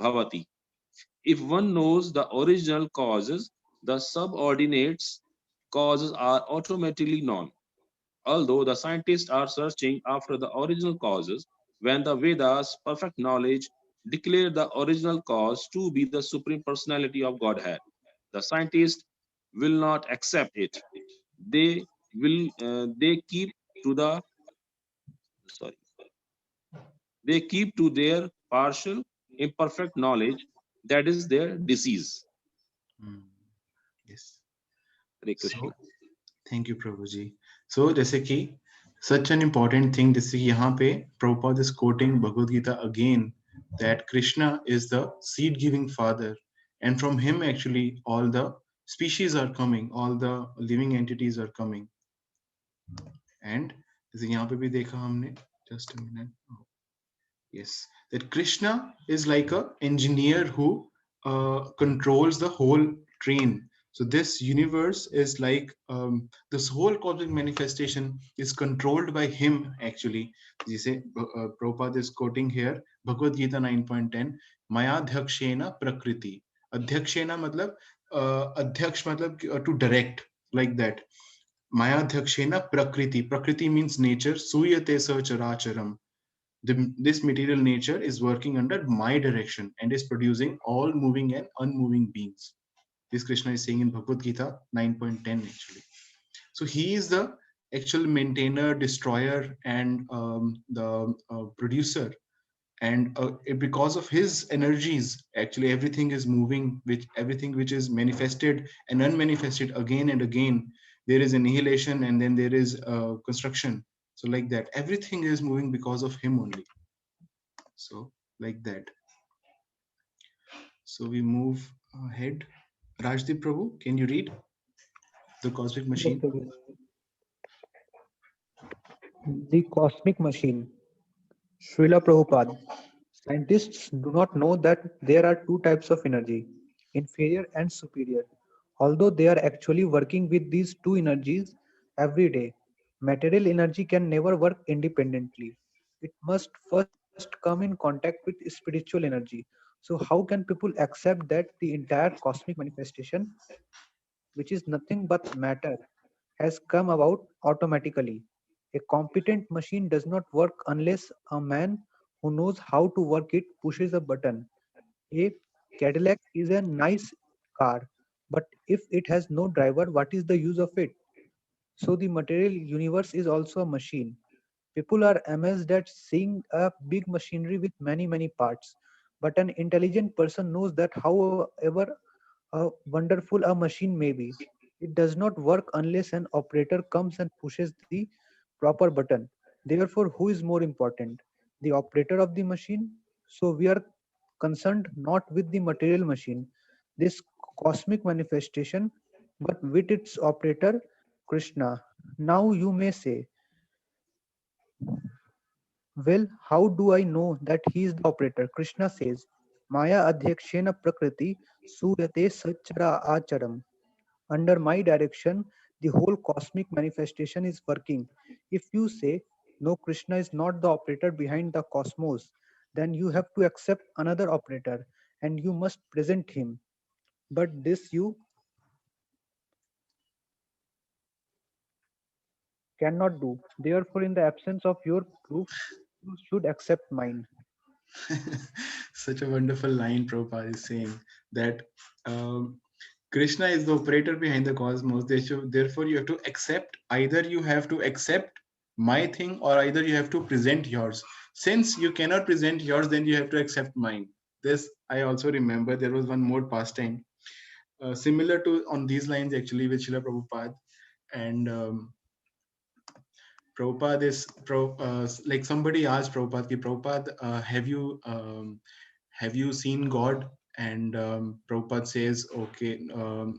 bhavati. If one knows the original causes, the subordinates causes are automatically known. Although the scientists are searching after the original causes, when the Vedas, perfect knowledge, declare the original cause to be the supreme personality of Godhead, the scientists will not accept it. They keep to the sorry they keep to their partial, imperfect knowledge. That is their disease. Hmm. Yes. Hare So Krishna. thank you Prabhu ji. So जैसे कि such an important thing, जैसे कि यहाँ पे Prabhupada is quoting Bhagavad Gita again, that Krishna is the seed giving father, and from him actually all the species are coming, all the living entities are coming. And जैसे यहाँ पे भी देखा हमने, just a minute. Yes, that Krishna is like a engineer who controls the whole train. So this universe is like this whole cosmic manifestation is controlled by him actually. जिसे Prabhupada is quoting here Bhagavad Gita 9.10, Maya Dhakshena Prakriti. Adhyakshena मतलब अध्यक्ष मतलब to direct, like that. Maya Dhakshena Prakriti. Prakriti means nature. Suyate Characharam. This material nature is working under my direction and is producing all moving and unmoving beings. This Krishna is saying in Bhagavad Gita 9.10 actually. So he is the actual maintainer, destroyer, and the producer. And because of his energies, actually everything is moving, which everything which is manifested and unmanifested again and again. There is annihilation and then there is construction. So like that, everything is moving because of him only. So like that. So we move ahead. Rajdeep Prabhu, can you read the cosmic Yes, machine? Prabhu. The cosmic machine. Srila Prabhupada. Scientists do not know that there are two types of energy, inferior and superior, although they are actually working with these two energies every day. Material energy can never work independently. It must first come in contact with spiritual energy. So, how can people accept that the entire cosmic manifestation, which is nothing but matter, has come about automatically? A competent machine does not work unless a man who knows how to work it pushes a button. A Cadillac is a nice car, but if it has no driver, what is the use of it? So the material universe is also a machine. People are amazed at seeing a big machinery with many parts, but an intelligent person knows that however wonderful a machine may be, it does not work unless an operator comes and pushes the proper button. Therefore, who is more important? The operator of the machine? So we are concerned not with the material machine, this cosmic manifestation, but with its operator, Krishna. Now you may say, well, how do I know that he is the operator? Krishna says, Maya adhyakshena prakriti suyate sachara acharam. Under my direction, the whole cosmic manifestation is working. If you say, no, Krishna is not the operator behind the cosmos, then you have to accept another operator and you must present him. But this you cannot do. Therefore, in the absence of your proof, you should accept mine. Such a wonderful line Prabhupada is saying that um, Krishna is the operator behind the cosmos. Therefore, you have to accept, either you have to accept my thing or either you have to present yours. Since you cannot present yours, then you have to accept mine. This I also remember. There was one more pastime similar to on these lines actually with Srila Prabhupada. And Prabhupada is like somebody asked Prabhupada, ki, Prabhupada, have you seen God? And Prabhupada says, okay.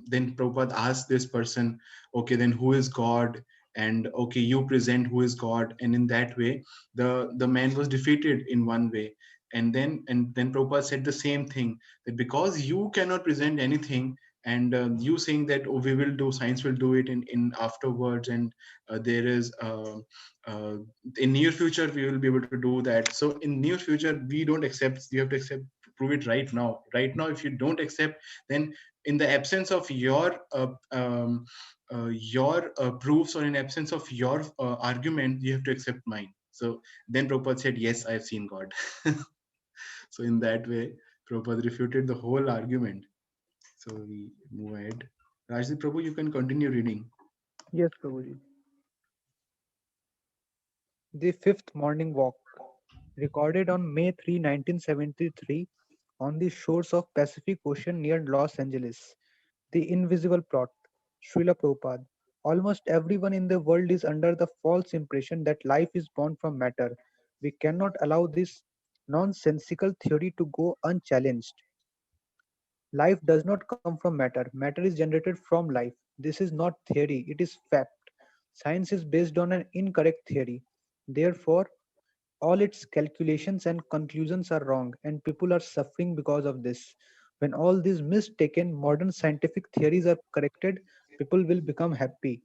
Then Prabhupada asks this person, okay, then who is God? And okay, you present who is God, and in that way, the man was defeated in one way. And then Prabhupada said the same thing, that because you cannot present anything, and you saying that, oh, we will do, science will do it in afterwards, and there is in near future we will be able to do that. So in near future we don't accept, you have to accept prove it right now. Right now, if you don't accept, then in the absence of your proofs, or in absence of your argument, you have to accept mine. So then Prabhupada said, yes, I've seen God. So in that way, Prabhupada refuted the whole argument. So we move ahead. Rajdeep Prabhu, you can continue reading. Yes, Prabhuji. The Fifth Morning Walk, recorded on May 3, 1973, on the shores of Pacific Ocean near Los Angeles. The Invisible Plot, Srila Prabhupada. Almost everyone in the world is under the false impression that life is born from matter. We cannot allow this nonsensical theory to go unchallenged. Life does not come from matter. Matter is generated from life. This is not theory, it is fact. Science is based on an incorrect theory. Therefore, all its calculations and conclusions are wrong, and people are suffering because of this. When all these mistaken modern scientific theories are corrected, people will become happy.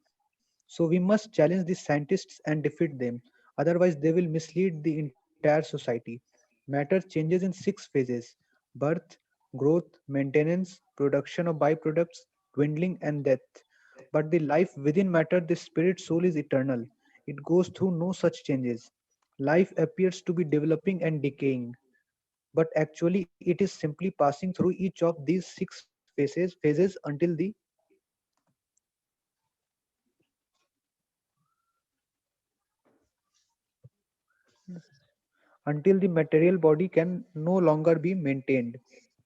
So we must challenge the scientists and defeat them. Otherwise, they will mislead the entire society. Matter changes in 6 phases: birth, growth, maintenance, production of byproducts, dwindling, and death. But the life within matter, the spirit soul, is eternal. It goes through no such changes. Life appears to be developing and decaying, but actually it is simply passing through each of these 6 phases until the material body can no longer be maintained.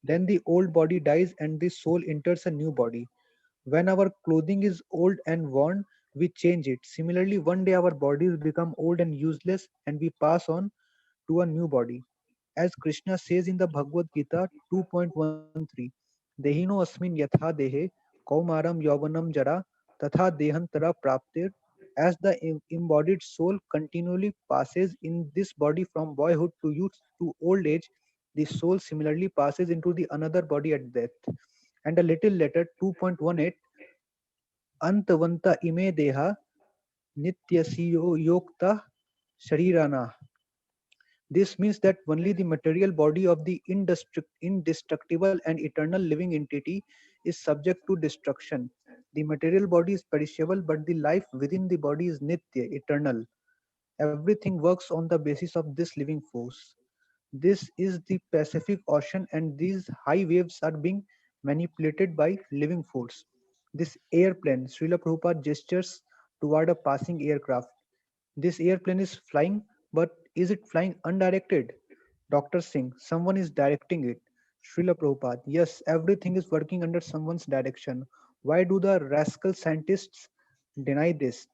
Then the old body dies and the soul enters a new body. When our clothing is old and worn, we change it. Similarly, one day our bodies become old and useless and we pass on to a new body. As Krishna says in the Bhagavad Gita 2.13, Dehino asmin yatha dehe kaumaram yauvanam jara tatha dehantara praptir. As the embodied soul continually passes in this body from boyhood to youth to old age, the soul similarly passes into the another body at death. And a little later, 2.18, Antavanta ime deha nityasiyo yokta sharirana. This means that only the material body of the indestructible and eternal living entity is subject to destruction. The material body is perishable, but the life within the body is nitya, eternal. Everything works on the basis of this living force. This is the Pacific Ocean, and these high waves are being manipulated by living force. This airplane, Srila Prabhupada gestures toward a passing aircraft. This airplane is flying, but is it flying undirected? Dr. Singh, someone is directing it. Srila Prabhupada, yes, everything is working under someone's direction. Why do the rascal scientists deny this?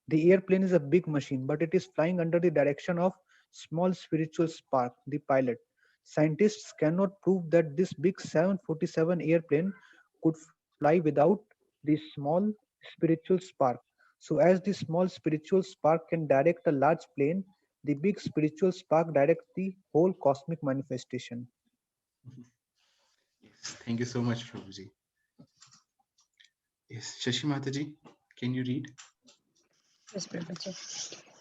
The airplane is a big machine, but it is flying under the direction of small spiritual spark, the pilot. Scientists cannot prove that this big 747 airplane could fly without the small spiritual spark. So, as the small spiritual spark can direct a large plane, the big spiritual spark directs the whole cosmic manifestation. Yes, thank you so much, Prabhuji. Yes, Shashi Mataji, can you read? Yes, Prabhuji.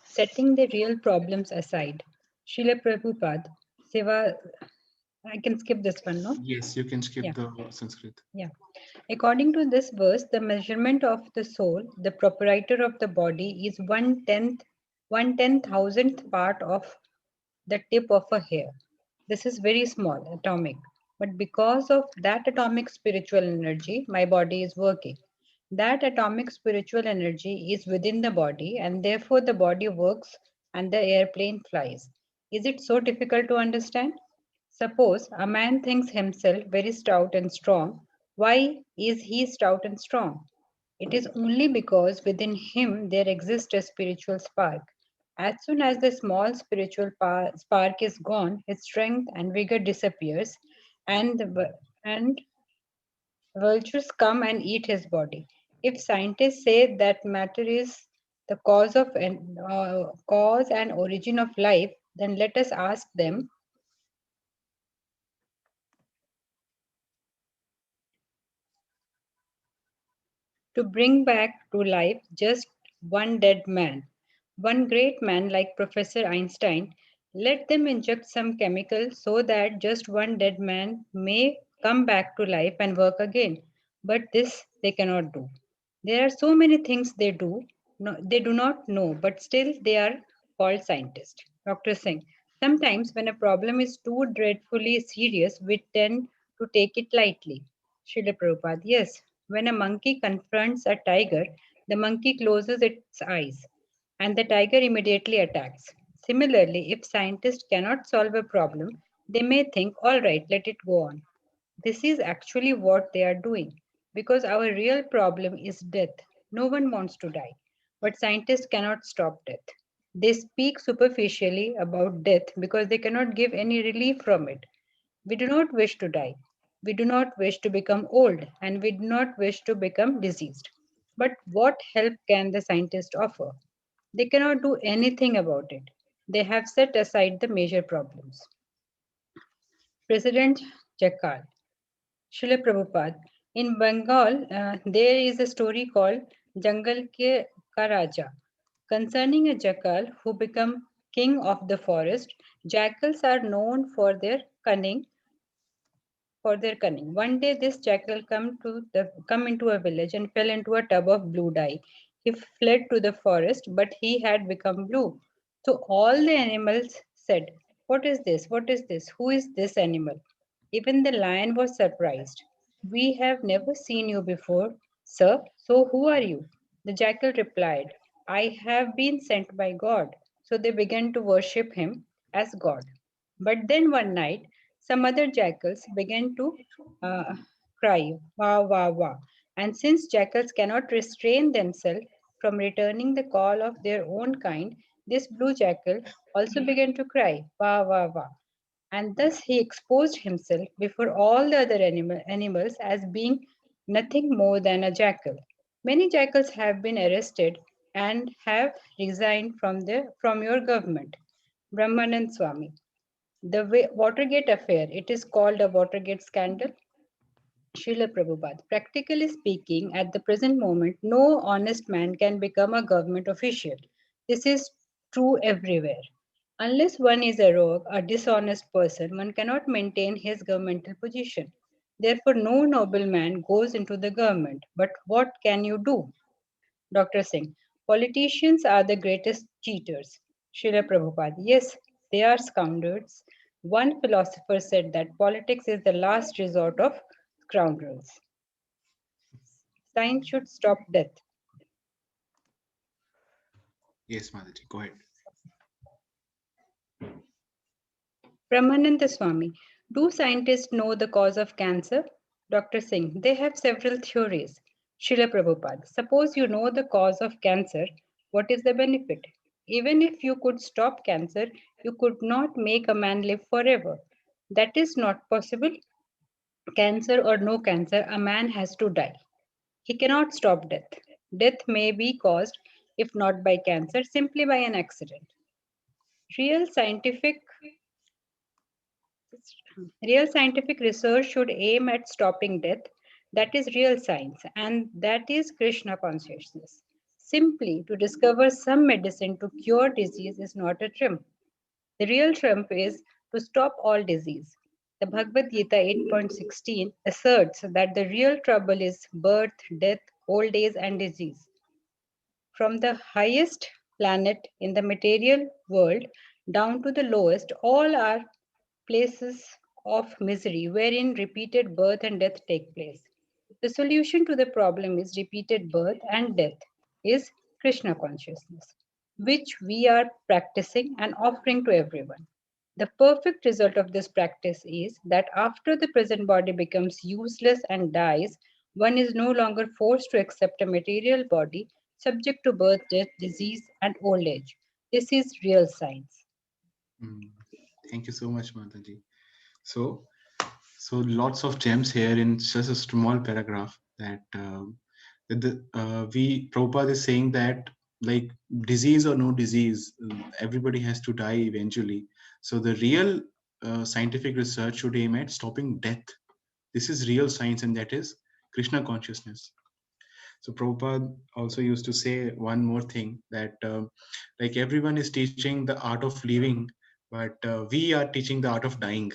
Setting the real problems aside, Srila Prabhupada, Seva, I can skip this one, no? Yes, you can skip Yeah, the Sanskrit. yeah. According to this verse, the measurement of the soul, the proprietor of the body, is 1/10,000th part of the tip of a hair. This is very small, atomic. But because of that atomic spiritual energy, my body is working. That atomic spiritual energy is within the body, and therefore the body works and the airplane flies. Is it so difficult to understand? Suppose a man thinks himself very stout and strong. Why is he stout and strong? It is only because within him there exists a spiritual spark. As soon as the small spiritual spark is gone, his strength and vigor disappears, and and vultures come and eat his body. If scientists say that matter is the cause and origin of life, then let us ask them to bring back to life just one dead man. One great man like Professor Einstein Let them inject some chemical so that just one dead man may come back to life and work again. But this they cannot do. There are so many things they do, no, they do not know, but still they are called scientists. Dr. Singh, sometimes when a problem is too dreadfully serious, we tend to take it lightly. Srila Prabhupada, yes, when a monkey confronts a tiger, the monkey closes its eyes and the tiger immediately attacks. Similarly, if scientists cannot solve a problem, they may think, all right, let it go on. This is actually what they are doing because our real problem is death. No one wants to die, but scientists cannot stop death. They speak superficially about death because they cannot give any relief from it. We do not wish to die. We do not wish to become old, and we do not wish to become diseased. But what help can the scientist offer? They cannot do anything about it. They have set aside the major problems. President Jakal, Srila Prabhupada, in Bengal, there is a story called Jangal Ke Ka Raja concerning a jackal who became king of the forest. Jackals are known for their cunning. One day, this jackal come into a village and fell into a tub of blue dye. He fled to the forest, but he had become blue. So all the animals said, "What is this? What is this? Who is this animal?" Even the lion was surprised. "We have never seen you before, sir. So who are you?" The jackal replied, "I have been sent by God." So they began to worship him as God. But then one night, some other jackals began to uh, cry, "Wah, wah, wah." And since jackals cannot restrain themselves from returning the call of their own kind, this blue jackal also began to cry, "Wah, wah, wah." And thus he exposed himself before all the other animals as being nothing more than a jackal. Many jackals have been arrested and have resigned from your government. Brahmanand Swami. The Watergate affair, it is called a Watergate scandal. Srila Prabhupada. Practically speaking, at the present moment, no honest man can become a government official. This is true everywhere. Unless one is a rogue, a dishonest person, one cannot maintain his governmental position. Therefore, no noble man goes into the government. But what can you do? Dr. Singh, politicians are the greatest cheaters. Srila Prabhupada, yes, they are scoundrels. One philosopher said that politics is the last resort of scoundrels. Science should stop death. Yes, Mataji, go ahead. Brahmananda Swami, do scientists know the cause of cancer? Dr. Singh, they have several theories. Srila Prabhupada, suppose you know the cause of cancer, what is the benefit? Even if you could stop cancer, you could not make a man live forever. That is not possible. Cancer or no cancer, a man has to die. He cannot stop death. Death may be caused, if not by cancer, simply by an accident. Real scientific Real scientific research should aim at stopping death. That is real science, and that is Krishna consciousness. Simply to discover some medicine to cure disease is not a trump. The real trump is to stop all disease. The Bhagavad Gita 8.16 asserts that the real trouble is birth, death, old age, and disease. From the highest planet in the material world down to the lowest, all are places of misery wherein repeated birth and death take place. The solution to the problem is repeated birth and death is Krishna consciousness, which we are practicing and offering to everyone. The perfect result of this practice is that after the present body becomes useless and dies, one is no longer forced to accept a material body subject to birth, death, disease, and old age. This is real science. Mm, thank you so much, Mataji. So, so lots of gems here in just a small paragraph that we Prabhupada is saying that like disease or no disease, everybody has to die eventually. So the real scientific research should aim at stopping death. This is real science, and that is Krishna consciousness. So Prabhupada also used to say one more thing that like everyone is teaching the art of living, but we are teaching the art of dying.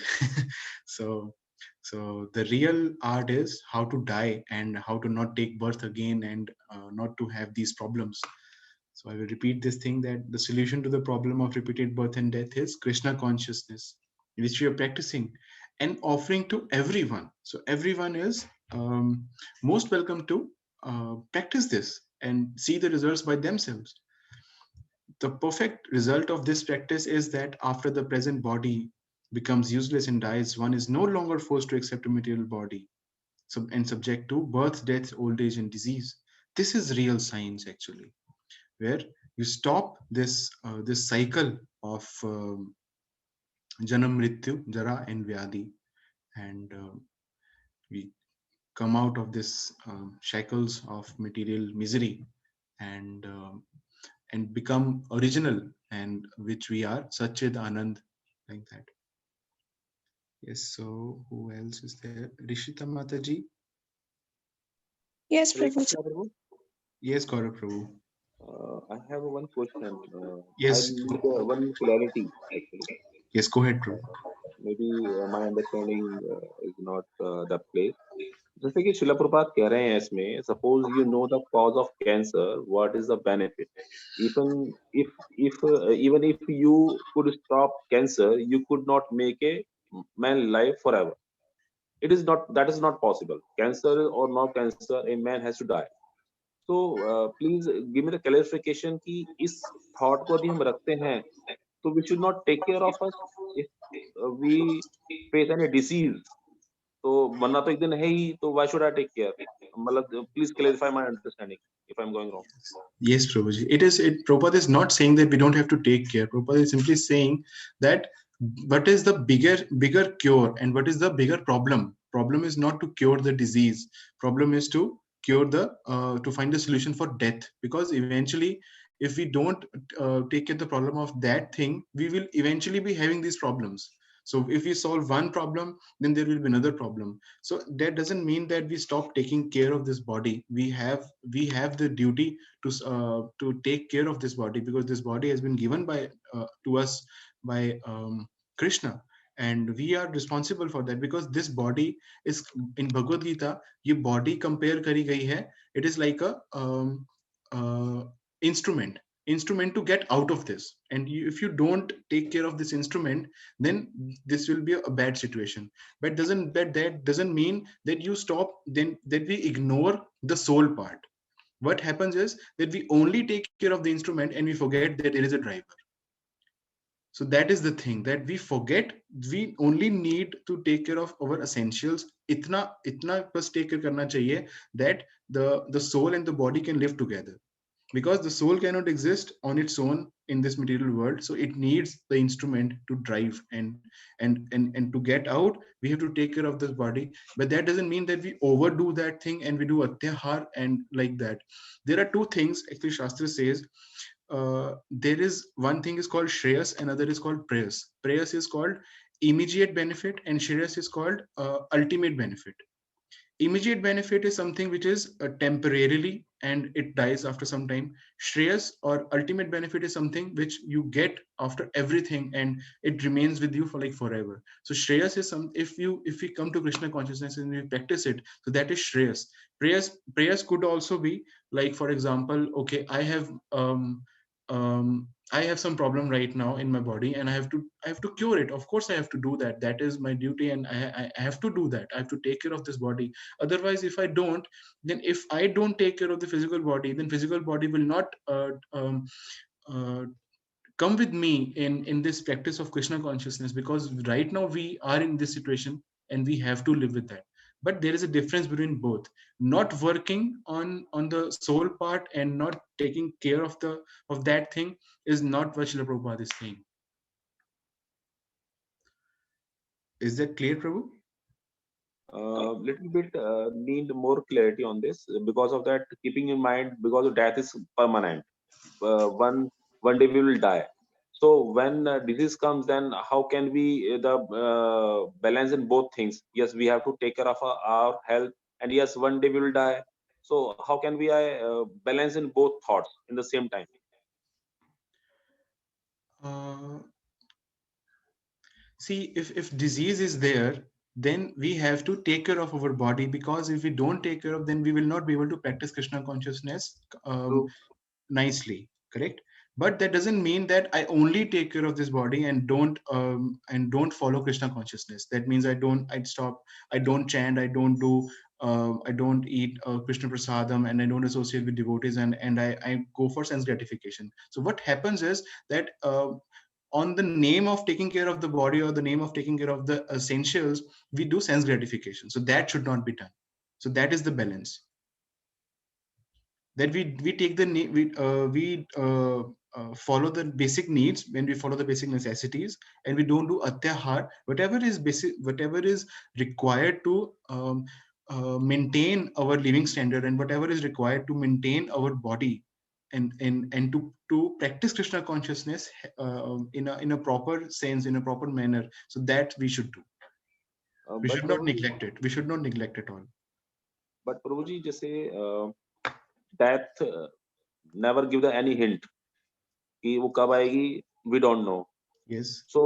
so so the real art is how to die and how to not take birth again, and not to have these problems. So I will repeat this thing, that the solution to the problem of repeated birth and death is Krishna consciousness, which we are practicing and offering to everyone. So everyone is most welcome to practice this and see the results by themselves. The perfect result of this practice is that after the present body becomes useless and dies, one is no longer forced to accept a material body and subject to birth, death, old age, and disease. This is real science, actually, where you stop this cycle of janam, mrityu, jara, and vyadi, and we come out of this shackles of material misery, and become original, and which we are Satchid Anand, like that. Yes, so who else is there? Rishita Mataji? Yes, Hare Prabhuji. Krishna, Prabhu. Yes, Gaurav Prabhu. I have one question. I Yes, need one clarity actually. yes, go ahead, Prabhu. Maybe my understanding is not that place. जैसे कि शिला प्रभात कह रहे हैं इसमें, suppose you know the cause of cancer, what is the benefit? Even even if you could stop cancer, you could not make a man live forever. It is not, that is not possible. Cancer or no cancer, a man has to die. So please give me the clarification कि इस thought को यदि हम रखते हैं, तो we should not take care of us if we face any disease. तो मरना तो एक दिन है ही, तो why should I take care? मतलब please clarify my understanding if I'm going wrong. Yes, Prabhuji. Prabhupada is not saying that we don't have to take care. Prabhupada is simply saying that what is the bigger cure and what is the bigger problem? Problem is not to cure the disease. Problem is to to find a solution for death. Because eventually, if we don't take care the problem of that thing, we will eventually be having these problems. So if we solve one problem, then there will be another problem. So that doesn't mean that we stop taking care of this body. We have the duty to take care of this body, because this body has been given by to us by Krishna, and we are responsible for that. Because this body is in Bhagavad Gita, ये body compare करी गई है. It is like a uh, instrument to get out of this, and if you don't take care of this instrument, then this will be a bad situation. But that doesn't mean that you stop, then that we ignore the soul part. What happens is that we only take care of the instrument and we forget that there is a driver. So that is the thing, that we forget. We only need to take care of our essentials. Itna bas take care karna chahiye, that the soul and the body can live together. Because the soul cannot exist on its own in this material world, so it needs the instrument to drive, and to get out, we have to take care of this body. But that doesn't mean that we overdo that thing and we do atyahar and like that. There are two things actually Shastra says. There is one thing is called shreyas, another is called prayas. Prayas is called immediate benefit, and shreyas is called ultimate benefit. Immediate benefit is something which is temporarily and it dies after some time. Shreyas or ultimate benefit is something which you get after everything and it remains with you for like forever. So shreyas is some, if we come to Krishna consciousness and we practice it, so that is shreyas. Prayers could also be like, for example, okay, I have some problem right now in my body and I have to cure it. Of course I have to do that. That is my duty, and I have to do that. I have to take care of this body. Otherwise, if I don't, then if I don't take care of the physical body, then physical body will not uh, come with me in this practice of Krishna consciousness. Because right now we are in this situation and we have to live with that. But there is a difference between both. Not working on the soul part and not taking care of that thing is not what Srila Prabhupada is saying. Is that clear, Prabhu? Little bit need more clarity on this, because of that, keeping in mind, because death is permanent. One day we will die. So when disease comes, then how can we the balance in both things? Yes, we have to take care of our health, and yes, one day we will die. So how can we balance in both thoughts in the same time? uh, See, if disease is there, then we have to take care of our body, because if we don't take care of, then we will not be able to practice Krishna consciousness True. nicely, correct? But that doesn't mean that I only take care of this body and don't follow Krishna consciousness. That means I don't chant, I don't eat Krishna prasadam, and I don't associate with devotees, and I go for sense gratification. So what happens is that on the name of taking care of the body, or the name of taking care of the essentials, we do sense gratification. So that should not be done. So that is the balance, that we take the we follow the basic needs, when we follow the basic necessities, and we don't do atyahar, whatever is basic, whatever is required to maintain our living standard, and whatever is required to maintain our body, and to practice Krishna consciousness in a proper sense, in a proper manner. So that we should do. We But should not Prabhuji, neglect it. We should not neglect it all. but Prabhuji, जैसे death never give the any hint कि वो कब आएगी, we don't know. Yes. So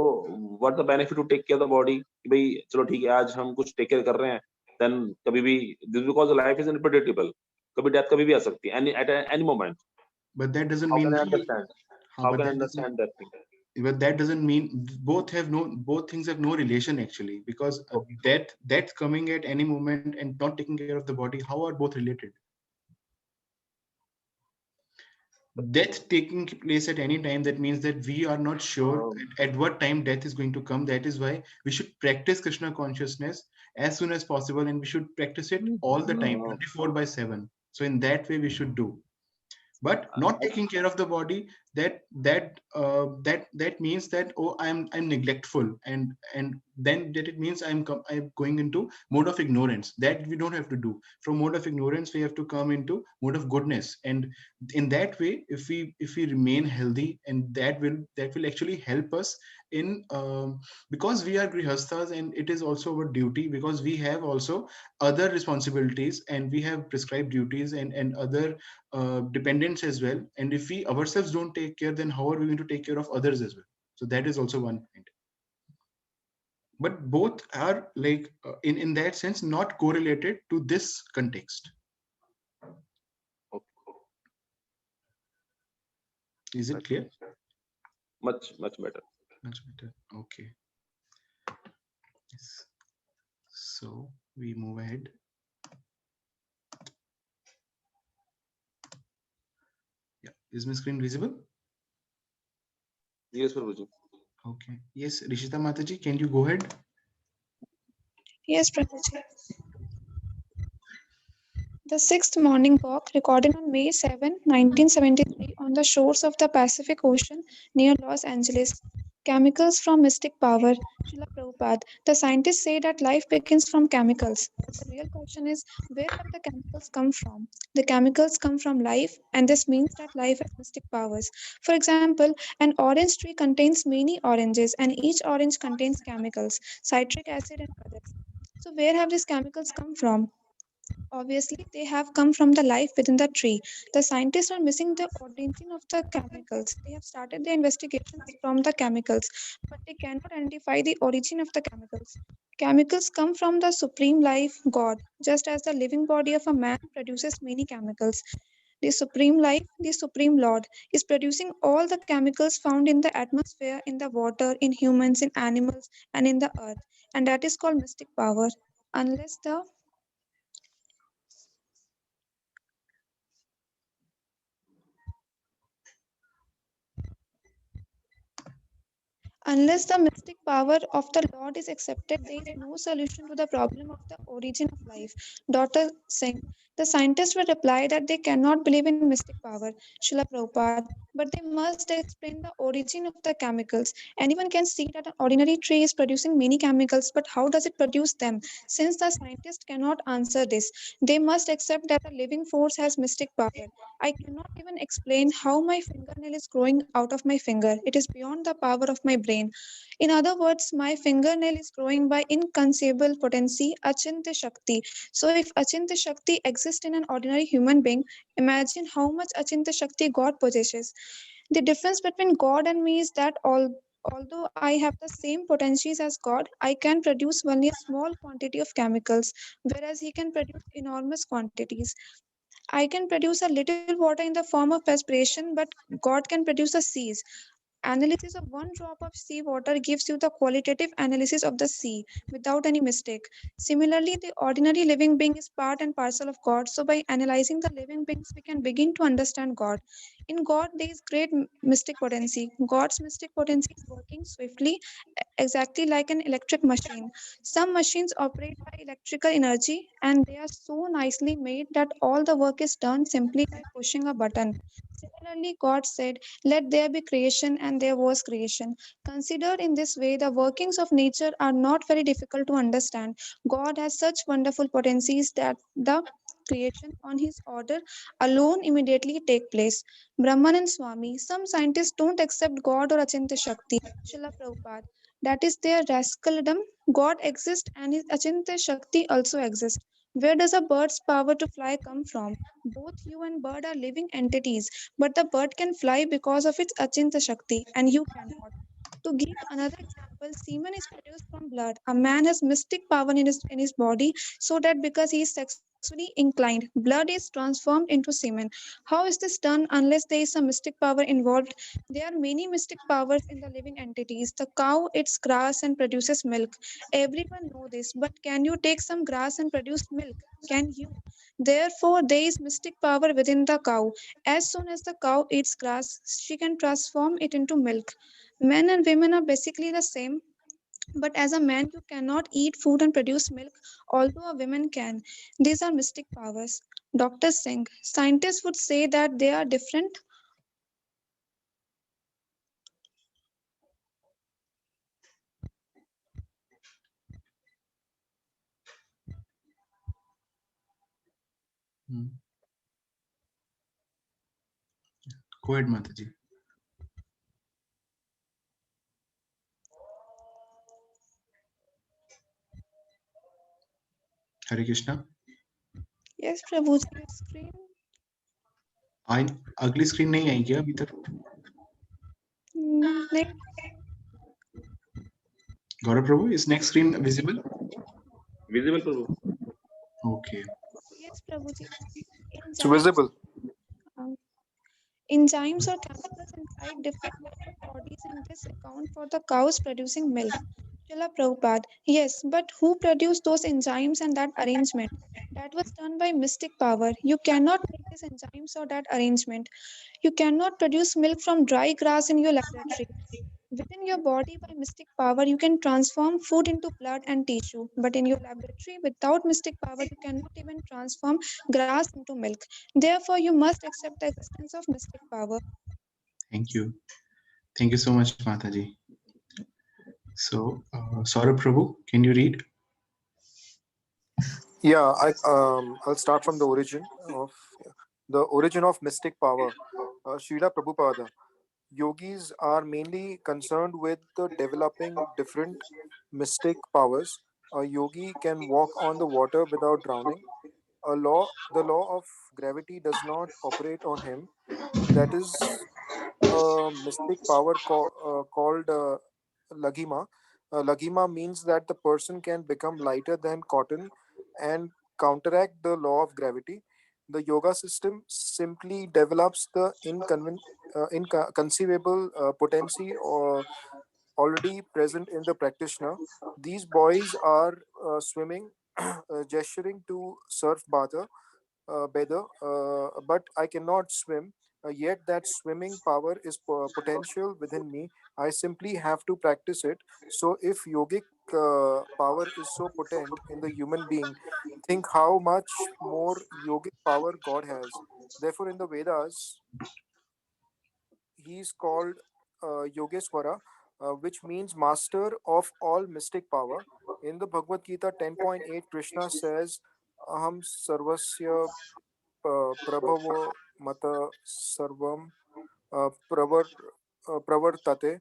what the benefit to take care of the body? कि भाई चलो ठीक है, आज हम कुछ take care कर रहे हैं, then कभी भी, this because life is unpredictable. कभी death कभी भी आ सकती है, at any moment. But that doesn't How mean can I कि understand? हाँ, How but can I that doesn't understand that thing? but that doesn't mean both things have no relation actually, because Okay. death coming at any moment and not taking care of the body, how are both related? Death taking place at any time, that means that we are not sure Um, at what time death is going to come. That is why we should practice Krishna consciousness as soon as possible, and we should practice it all the time, uh, 24/7. So in that way we should do. But not I, taking care of the body, that means that, oh, I'm neglectful, and then that it means I'm going into mode of ignorance. That we don't have to do. From mode of ignorance, we have to come into mode of goodness, and in that way, if we remain healthy, and that will actually help us in because we are grihasthas, and it is also our duty, because we have also other responsibilities, and we have prescribed duties, and other dependents as well. And if we ourselves don't take care, then how are we going to take care of others as well? So that is also one point. But both are like in that sense not correlated to this context. okay. Is it clear? Much better. Much better. Okay. Yes. So we move ahead. Yeah. Is my screen visible? Yes, Prabhuji. Okay. Yes, Rishita Mataji, can you go ahead? Yes, Prabhuji. The sixth morning walk, recorded on May 7, 1973, on the shores of the Pacific Ocean near Los Angeles. Chemicals from mystic power. Srila Prabhupada. The scientists say that life begins from chemicals. But the real question is, where have the chemicals come from? The chemicals come from life, and this means that life has mystic powers. For example, an orange tree contains many oranges, and each orange contains chemicals, citric acid, and others. So, where have these chemicals come from? Obviously, they have come from the life within the tree. The scientists are missing the origin of the chemicals. They have started their investigations from the chemicals, but they cannot identify the origin of the chemicals. Chemicals come from the supreme life, God, just as the living body of a man produces many chemicals. The supreme life, the supreme Lord, is producing all the chemicals found in the atmosphere, in the water, in humans, in animals, and in the earth. And that is called mystic power. Unless the Unless the mystic power of the Lord is accepted, there is no solution to the problem of the origin of life. Dr. Singh, the scientists will reply that they cannot believe in mystic power, Srila Prabhupada, but they must explain the origin of the chemicals. Anyone can see that an ordinary tree is producing many chemicals, but how does it produce them? Since the scientists cannot answer this, they must accept that a living force has mystic power. I cannot even explain how my fingernail is growing out of my finger. It is beyond the power of my brain. In other words, my fingernail is growing by inconceivable potency, Achintya Shakti. So, if Achintya Shakti exists in an ordinary human being, imagine how much Achintya Shakti God possesses. The difference between God and me is that Although I have the same potentials as God, I can produce only a small quantity of chemicals, whereas He can produce enormous quantities. I can produce a little water in the form of perspiration, but God can produce the seas. Analysis of one drop of sea water gives you the qualitative analysis of the sea without any mistake. Similarly, the ordinary living being is part and parcel of God. So, by analyzing the living beings, we can begin to understand God. In God, there is great mystic potency. God's mystic potency is working swiftly, exactly like an electric machine. Some machines operate by electrical energy and they are so nicely made that all the work is done simply by pushing a button. Similarly, God said, "Let there be creation," and there was creation. Considered in this way, the workings of nature are not very difficult to understand. God has such wonderful potencies that the creation on his order alone immediately take place. Brahmanand Swami, some scientists don't accept God or Achintya Shakti. Srila Prabhupada, that is their rascaldom. God exists and his Achintya Shakti also exists. Where does a bird's power to fly come from? Both you and bird are living entities, but the bird can fly because of its Achintya Shakti, and you cannot. To give another example, semen is produced from blood. A man has mystic power in his body, so that because he is sexually inclined, blood is transformed into semen. How is this done unless there is some mystic power involved? There are many mystic powers in the living entities. The cow eats grass and produces milk. Everyone know this, but can you take some grass and produce milk? Can you? Therefore, there is mystic power within the cow. As soon as the cow eats grass, she can transform it into milk. Men and women are basically the same, but as a man, you cannot eat food and produce milk, although a woman can. These are mystic powers. Dr. Singh, scientists would say that they are different. Hmm. Go ahead, Mataji. Hare Krishna. Yes, Prabhuji, your screen. आई अगली screen नहीं आई क्या अभी तक? Like, Gaurav Prabhu, is next screen visible? Visible, Prabhu. Okay. yes, Prabhuji. It's visible. Um, Enzymes or chemicals inside different human bodies, and this account for the cows producing milk. Srila Prabhupada, yes, but who produced those enzymes and that arrangement? That was done by mystic power. You cannot make these enzymes or that arrangement. You cannot produce milk from dry grass in your laboratory. Within your body, by mystic power, you can transform food into blood and tissue. But in your laboratory, without mystic power, you cannot even transform grass into milk. Therefore, you must accept the existence of mystic power. Thank you. Thank you so much, Mataji. So, Saurabh Prabhu, can you read? Yeah, I'll start from the origin of mystic power. Srila Prabhupada. Yogis are mainly concerned with the developing different mystic powers. A yogi can walk on the water without drowning. The law of gravity does not operate on him. That is a mystic power called Lagima. Lagima means that the person can become lighter than cotton and counteract the law of gravity. The yoga system simply develops the inconceivable potency or already present in the practitioner. These boys are swimming, gesturing to surf bather, but I cannot swim. Yet that swimming power is potential within me. I simply have to practice it. So, if yogic power is so potent in the human being, think how much more yogic power God has. Therefore, in the Vedas, he is called Yogeswara, which means master of all mystic power. In the Bhagavad Gita 10.8, Krishna says, Aham sarvasya prabhavo mata sarvam pravar pravartate.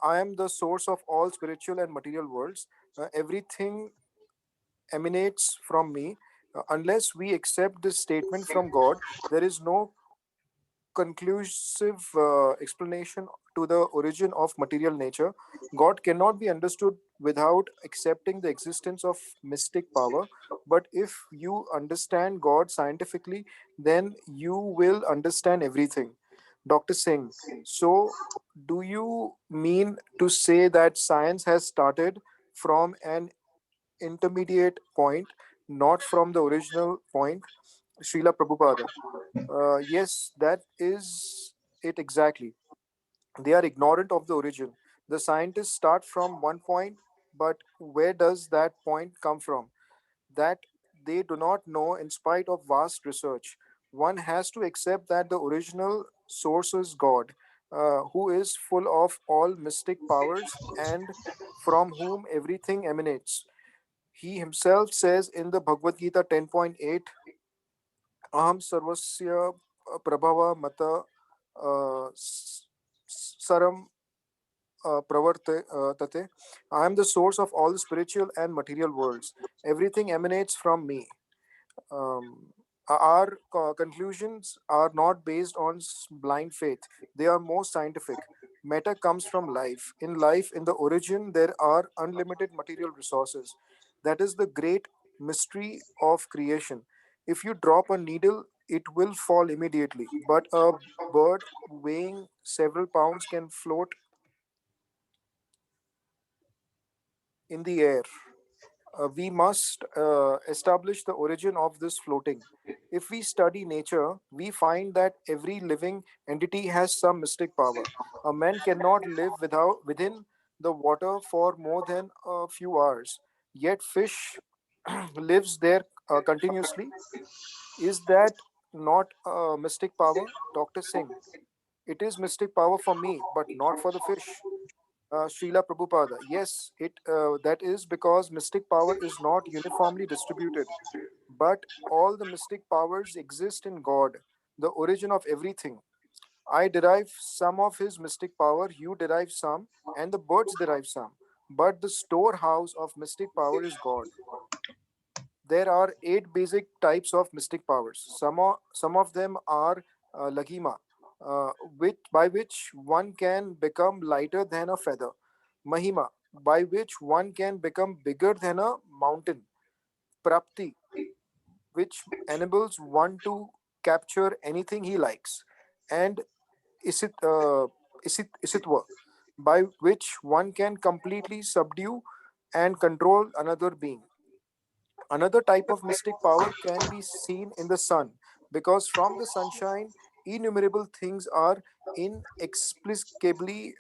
I am the source of all spiritual and material worlds. Everything emanates from me. Unless we accept this statement from God, there is no conclusive explanation to the origin of material nature. God cannot be understood without accepting the existence of mystic power. But if you understand God scientifically, then you will understand everything. Dr. Singh, so do you mean to say that science has started from an intermediate point, not from the original point? Srila Prabhupada. Yes, that is it exactly. They are ignorant of the origin. The scientists start from one point, but where does that point come from? That they do not know in spite of vast research. One has to accept that the original source is God, who is full of all mystic powers and from whom everything emanates. He himself says in the Bhagavad Gita 10.8, Aham Sarvasya Prabhava Mata Saram Tate. I am the source of all the spiritual and material worlds. Everything emanates from me. Our conclusions are not based on blind faith, they are more scientific. Matter comes from life. In life, in the origin, there are unlimited material resources. That is the great mystery of creation. If you drop a needle, it will fall immediately, but a bird weighing several pounds can float in the air. We must establish the origin of this floating. If we study nature, we find that every living entity has some mystic power. A man cannot live within the water for more than a few hours, yet fish lives there continuously. Is that not mystic power, Dr. Singh? It is mystic power for me, but not for the fish. Srila Prabhupada. Yes, it that is because mystic power is not uniformly distributed, but all the mystic powers exist in God, the origin of everything. I derive some of his mystic power, you derive some, and the birds derive some. But the storehouse of mystic power is God. There are eight basic types of mystic powers. Some of them are Lagima, by which one can become lighter than a feather. Mahima, by which one can become bigger than a mountain. Prapti, which enables one to capture anything he likes. And Isitwa, by which one can completely subdue and control another being. Another type of mystic power can be seen in the sun, because from the sunshine, innumerable things are inexplicably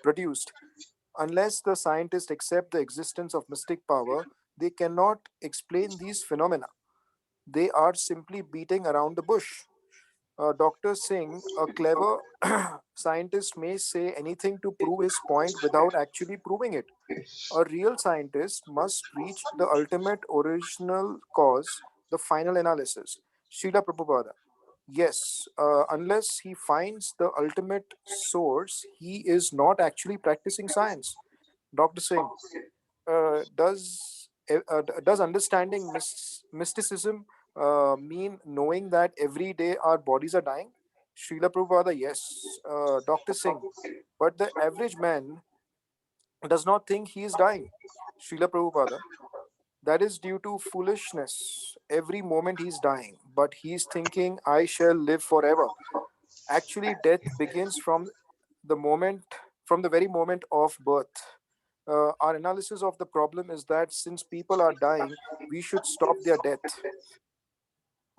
produced. Unless the scientists accept the existence of mystic power, they cannot explain these phenomena. They are simply beating around the bush. Dr. Singh, a clever scientist, may say anything to prove his point without actually proving it. A real scientist must reach the ultimate original cause, the final analysis. Srila Prabhupada. Yes, unless he finds the ultimate source, he is not actually practicing science. Dr. Singh, does understanding mysticism mean knowing that every day our bodies are dying? Srila Prabhupada, yes. Dr. Singh, but the average man does not think he is dying. Srila Prabhupada, that is due to foolishness. Every moment he is dying, but he is thinking, I shall live forever. Actually, death begins the moment, from the very moment of birth. Our analysis of the problem is that since people are dying, we should stop their death.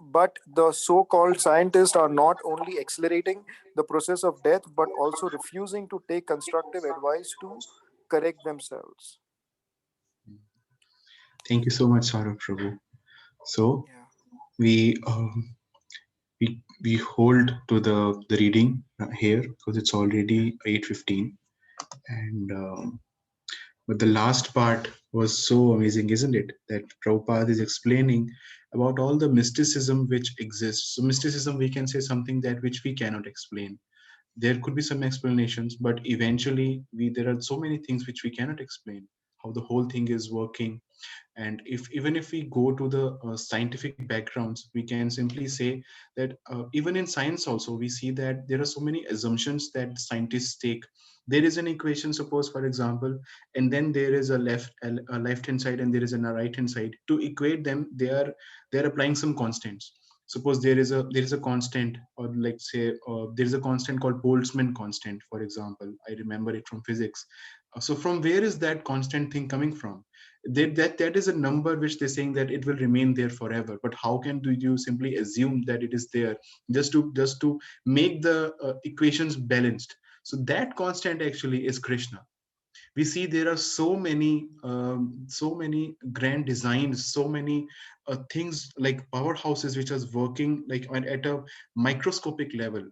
But the so called scientists are not only accelerating the process of death, but also refusing to take constructive advice to correct themselves. Thank you so much, Saurabh Prabhu. So Yeah. we we hold to the reading here because it's already 8:15, and but the last part was so amazing, isn't it? That Prabhupada is explaining about all the mysticism which exists. So mysticism, we can say something that which we cannot explain. There could be some explanations, but eventually we there are so many things which we cannot explain. how the whole thing is working. And if even if we go to the scientific backgrounds, we can simply say that even in science also we see that there are so many assumptions that scientists take. There is an equation, suppose for example, and then there is a left hand side and there is a right hand side. To equate them, they're applying some constants. Suppose there is a constant, or like say there is a constant called Boltzmann constant, for example. I remember it from physics. So from where is that constant thing coming from? That is a number which they're saying that it will remain there forever. But how can do you simply assume that it is there just to make the equations balanced? So that constant actually is Krishna. We see there are so many grand designs, so many things like powerhouses which is working like at a microscopic level.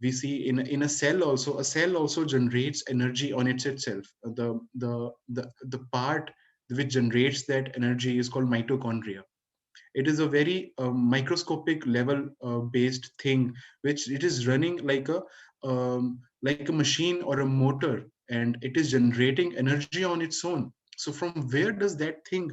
We see in a cell also, a cell also generates energy on itself. The part which generates that energy is called mitochondria. It is a very microscopic level based thing, which it is running like a machine or a motor, and it is generating energy on its own. So from where does that thing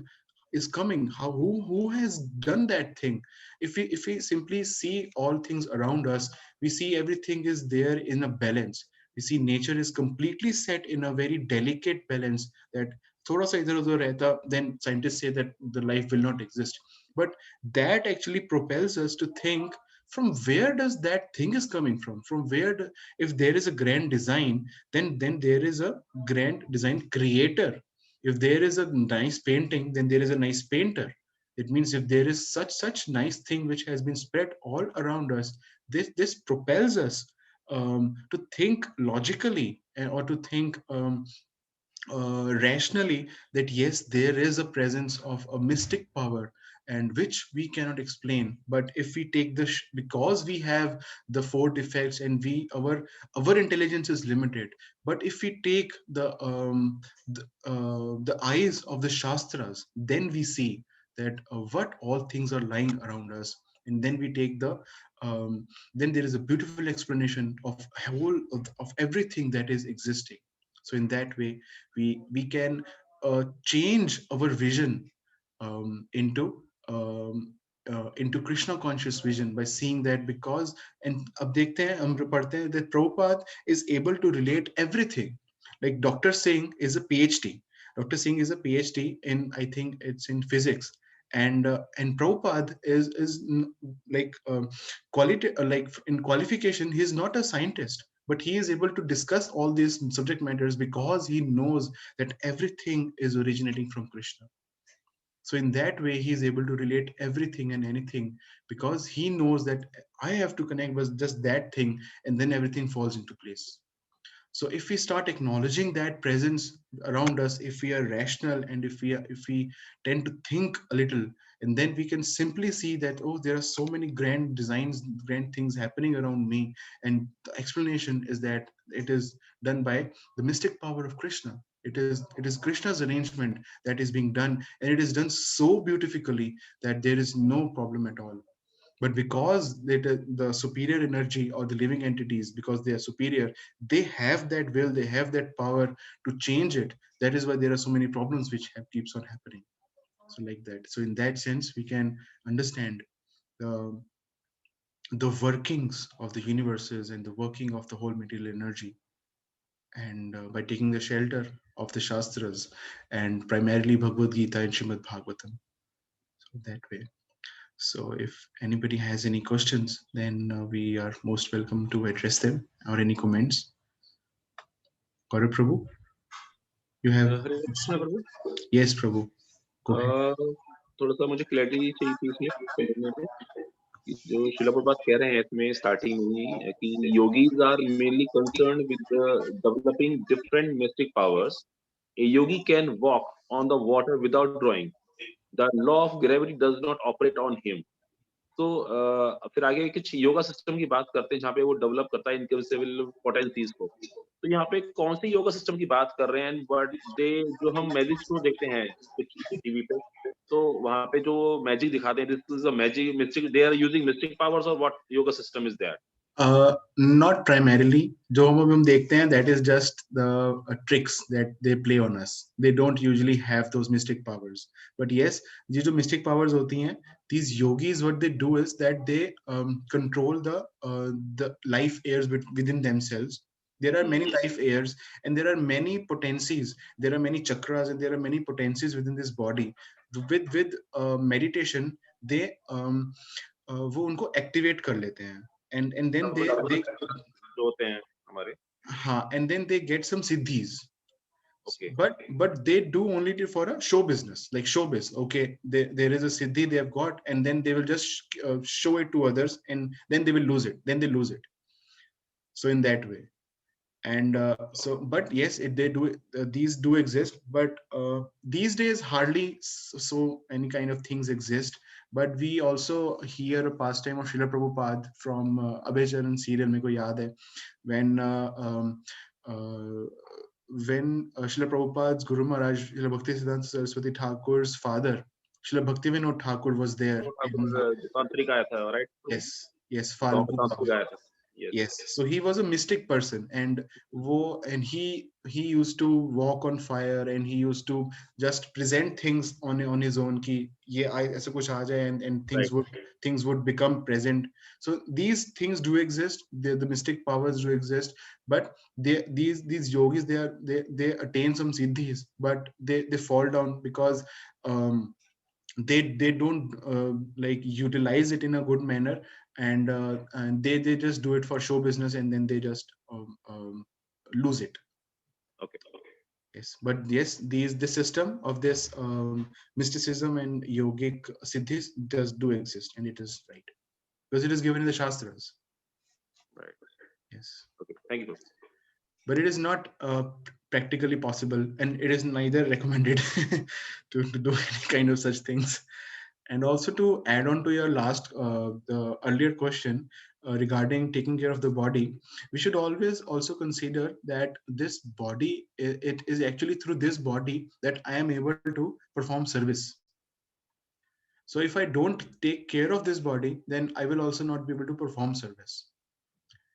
is coming? Who has done that thing? If we simply see all things around us, we see everything is there in a balance. We see nature is completely set in a very delicate balance, that thoda sa idhar udhar rehta, then scientists say that the life will not exist. But that actually propels us to think, from where does that thing is coming from where if there is a grand design, then there is a grand design creator. If there is a nice painting, then there is a nice painter. It means if there is such nice thing which has been spread all around us, this propels us to think logically, or to think rationally, that yes, there is a presence of a mystic power, and which we cannot explain. But if we take because we have the four defects, and our intelligence is limited. But if we take the eyes of the shastras, then we see that what all things are lying around us. And then we take then there is a beautiful explanation of everything that is existing. So in that way, we can change our vision into Krishna conscious vision, by seeing that. Because and अब देखते हैं, हम पढ़ते हैं that Prabhupada is able to relate everything. Like Dr. Singh is a PhD. Dr. Singh is a PhD in, I think it's in physics. And Prabhupada is like quality, like in qualification, he is not a scientist, but he is able to discuss all these subject matters because he knows that everything is originating from Krishna. So in that way, he is able to relate everything and anything, because he knows that I have to connect with just that thing, and then everything falls into place. So if we start acknowledging that presence around us, if we are rational, and if we tend to think a little, and then we can simply see that, oh, there are so many grand designs, grand things happening around me. And the explanation is that it is done by the mystic power of Krishna. It is Krishna's arrangement that is being done, and it is done so beautifully that there is no problem at all. But because the superior energy, or the living entities, because they are superior, they have that will, they have that power to change it. That is why there are so many problems which keeps on happening. So like that. So in that sense, we can understand the the workings of the universes, and the working of the whole material energy, and by taking the shelter of the Shastras, and primarily Bhagavad Gita and Srimad Bhagavatam. So that way. So if anybody has any questions, then we are most welcome to address them, or any comments. Gaurav Prabhu, you have? Hare Krishna Prabhu. Yes, Prabhu. Go ahead. थोड़ा सा मुझे clarity चाहिए थी इसमें पहले पे, कि जो शिला प्रभुपाद कह रहे हैं इसमें स्टार्टिंग में ही, कि yogis are mainly concerned with developing different mystic powers. A yogi can walk on the water without drawing. The law of gravity does not operate on him. तो फिर आगे कुछ योगा सिस्टम की बात करते हैं जहाँ पे वो डेवलप करता है इनकंसीबल पोटेंसीज को। तो यहाँ पे कौन सी योगा सिस्टम की बात कर रहे हैं? बट दे जो हम मैजिक शो देखते हैं कुछ टीवी पे, तो वहाँ पे जो मैजिक दिखाते हैं, this is a magic mystic, they are using mystic powers, और what yoga system is that? Not primarily. जो हम देखते हैं, that is just the tricks that they play on us. They don't usually have those mystic powers. But yes, ये जो mystic powers होती हैं, these yogis, what they do is that they control the life airs within themselves. There are many life airs, and there are many potencies. There are many chakras, and there are many potencies within this body. With meditation, they वो उनको activate कर लेते हैं, and then they जो होते हैं हमारे. हाँ, and then they get some siddhis. Okay. But they do only for a show business, like showbiz. Okay, there is a siddhi they have got, and then they will just show it to others, and then they will lose it. So in that way. And but yes, they do, these do exist, but these days hardly so any kind of things exist. But we also hear a pastime of Srila Prabhupada from Abhay Charan serial. Meko yaad hai when Srila Prabhupada's Guru Maharaj, Srila Bhaktisiddhanta Saraswati Thakur's father, Srila Bhaktivinoda Thakur was there. तांत्रिक आया था, right? Yes, Falgu तांत्रिक आया था. Yes, so he was a mystic person, and he used to walk on fire, and he used to just present things on his own ki ye aisa kuch aa jaye, and things would become present. So these things do exist, the mystic powers do exist, but these yogis, they attain some siddhis, but they fall down because they don't like utilize it in a good manner, and they just do it for show business, and then they just lose it. Okay. Yes, but yes, the system of this mysticism and yogic siddhis does do exist, and it is right because it is given in the shastras. Right. Yes. Okay. Thank you. But it is not practically possible, and it is neither recommended to do any kind of such things. And also, to add on to your last the earlier question regarding taking care of the body, we should always also consider that this body, it is actually through this body that I am able to perform service. So if I don't take care of this body, then I will also not be able to perform service.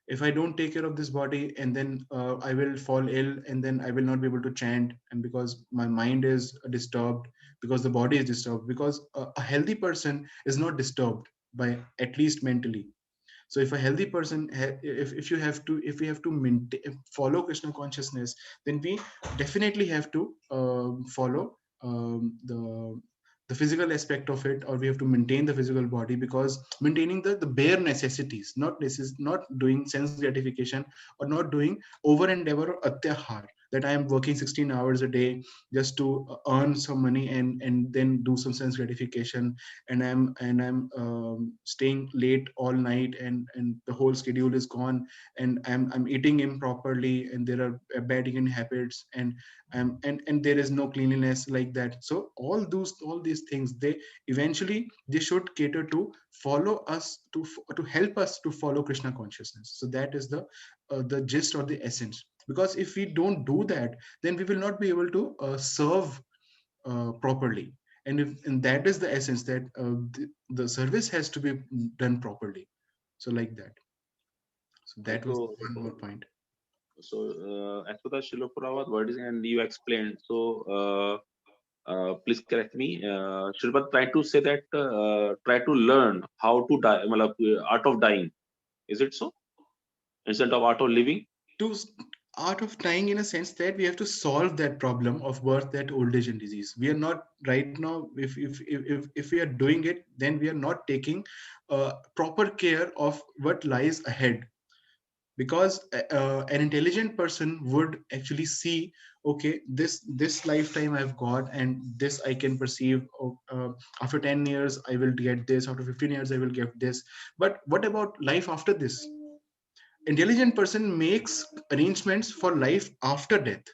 If I don't take care of this body, and then I will fall ill, and then I will not be able to chant, and because my mind is disturbed, because the body is disturbed, because a healthy person is not disturbed by, at least mentally. So if a healthy person, if you have to, if we have to follow Krishna consciousness, then we definitely have to follow the physical aspect of it, or we have to maintain the physical body, because maintaining the bare necessities, not doing sense gratification, or not doing over and ever or atyahar, that I am working 16 hours a day just to earn some money, and then do some sense gratification, and I'm staying late all night, and the whole schedule is gone, and I'm eating improperly, and there are bad eating habits, and there is no cleanliness like that. So all these things, they eventually they should cater to follow us, to help us to follow Krishna consciousness. So that is the gist or the essence. Because if we don't do that, then we will not be able to serve properly. And that is the essence, that the service has to be done properly. So like that. So that was one more point. So as per the Srila Prabhupada wording, and you explained, so please correct me. Srila tried to say that try to learn how to die, matlab, art of dying. Is it so? Instead of art of living? To art of dying, in a sense that we have to solve that problem of birth, that old age and disease. We are not right now, if we are doing it, then we are not taking proper care of what lies ahead. Because an intelligent person would actually see, okay, this lifetime I've got, and this I can perceive, after 10 years I will get this, after 15 years I will get this. But what about life after this? Intelligent person makes arrangements for life after death.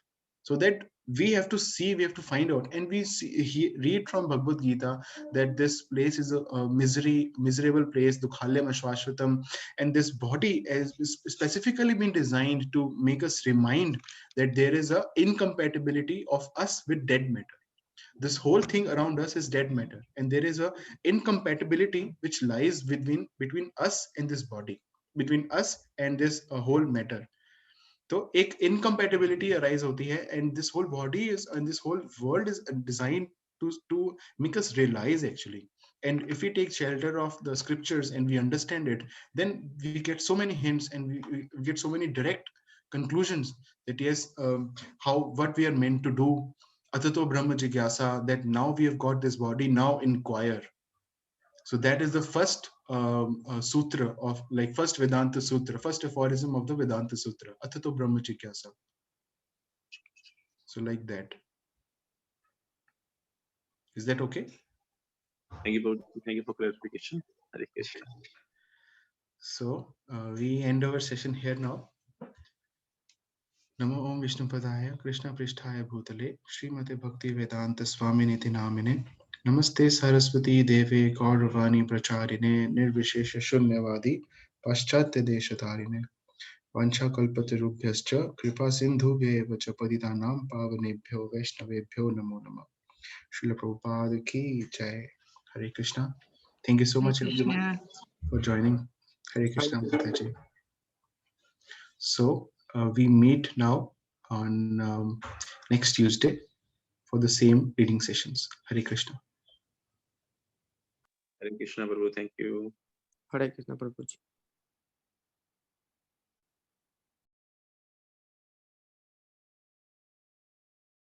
So that we have to see, we have to find out, and read from Bhagavad Gita that this place is a miserable place, dukhalyam ashvashvatam, and this body has specifically been designed to make us remind that there is a incompatibility of us with dead matter. This whole thing around us is dead matter, and there is a incompatibility which lies between us and this body. between us and this whole matter. तो एक incompatibility arise होती है, and this whole body is and this whole world is designed to make us realize actually. And if we take shelter of the scriptures and we understand it, then we get so many hints, and we get so many direct conclusions that yes, how what we are meant to do. Atato Brahma Jigyasa, that now we have got this body, now inquire. So that is the first sutra of, like, first Vedanta Sutra, first aphorism of the Vedanta Sutra, Atato Brahma Jigyasa. So like that. Is that okay? Thank you for clarification. Hare Krishna. So we end our session here now. Namo Om Vishnupadaya Krishna Pristhaya Bhutale Srimate Bhakti Vedanta Swaminiti Namine Namaste Saraswati Deve Gauravani Pracharine Nirvishesha Shunyavadi Paschatya Deshatarine Vancha Kalpatarubhyascha Kripa Sindhubhya Vacha Patitanam Pavanebhyo Vaishnavebhyo Namo Namah. Srila Prabhupada ki jai. Hare Krishna. Thank you so much everyone for joining. Hare Krishna Mataji. So we meet now on next Tuesday for the same reading sessions. Hare Krishna. Hare Krishna, Prabhu. Thank you. Hare Krishna Prabhuji.